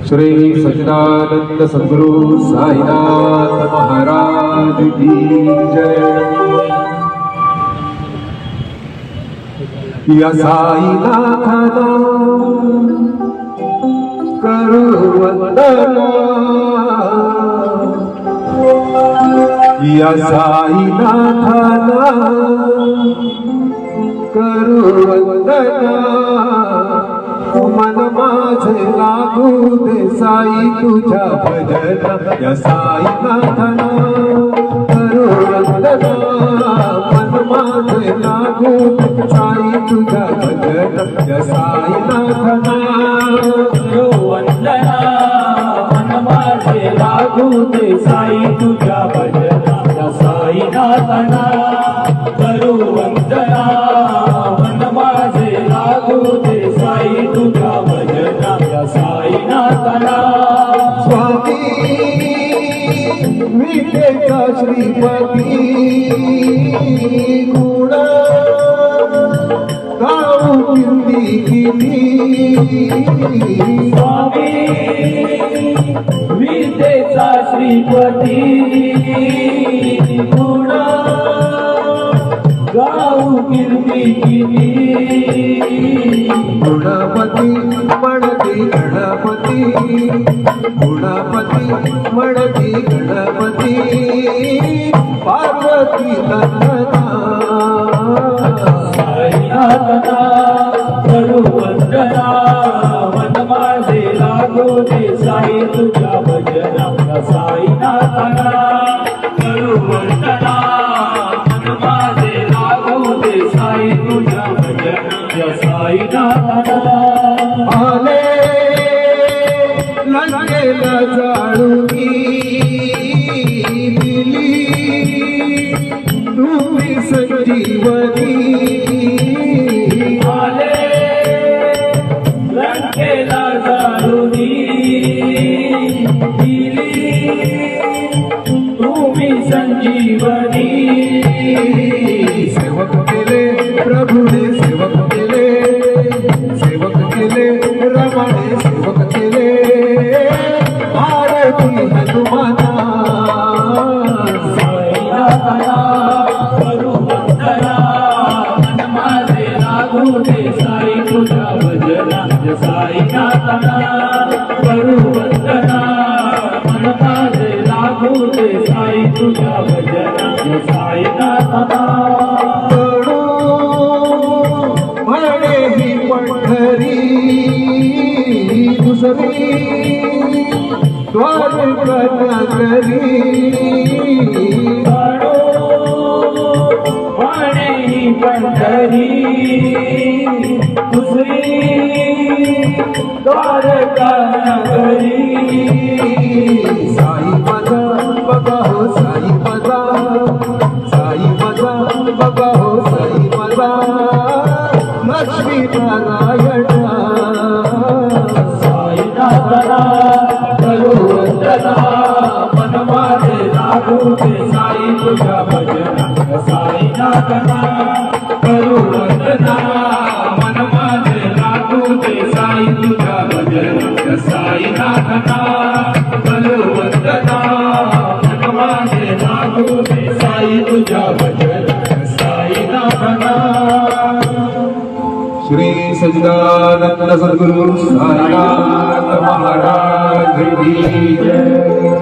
श्री सच्चिदानंद सद्गुरु साईनाथ महाराज की जय। या साईनाथाला करू वंदना, या साईनाथाला करू वंदना, मन माझे लागू दे साई तुझ्या भजना। या साईनाथाला करू वंदना, मन माझे लागू दे साई तुझ्या भजना। या साईनाथाला करू वंदना, मन माझे लागू दे साई तुझ्या भजना। या साईनाथाला करू वंदना, मन माझे लागू दे साई तुझ्या भजना। या साईनाथाला स्वामी विठ्ठला श्रीपती गुण गाऊ किती, स्वामी विद्येचा श्रीपती गुण गाऊ कीर्ती किती। गुणपती म्हणती गणपती, गुणपती म्हणती गणपती, पार्वती नंदना। साईनाथाला करू वंदना, मन माझे लागू दे साई तुझ्या भजना। या साईनाथाला करू वंदना, मन माझे लागू दे साई तुझ्या भजना। या साईनाथाला आले लंकेला जाळूनी दिली तुम्ही संजीवनी। आले लंकेला जाळूनी दिली तुम्ही संजीवनी। सेवक केले प्रभुने सेवक केले, सेवक केले रमाने सेवक केले, आरती हनुमाना। साईनाथाला करू वंदना, मन माझे लागू दे साई तुझ्या भजना। या साईनाथाला करू वंदना, मन माझे लागू दे साई तुझ्या भजना। या साईनाथाला म्हणे ही पंढरी दुसरी द्वारका नगरी। म्हणे ही पंढरी दुसरी द्वारका नगरी। साई माझा बघा हो साई माझा, साई माझा बघा हो साई माझा, लक्ष्मी नारायणा। साईनाथाला करू वंदना, मन माझे लागू दे साई तुझ्या भजना। साईनाथाला करू वंदना, मन माझे लागू दे साई तुझ्या भजना। साईनाथाला करू वंदना, मन माझे लागू दे साई तुझ्या भजना। साईनाथाला श्री सच्चिदानंद सद्गुरु साईनाथ महाराज की जय।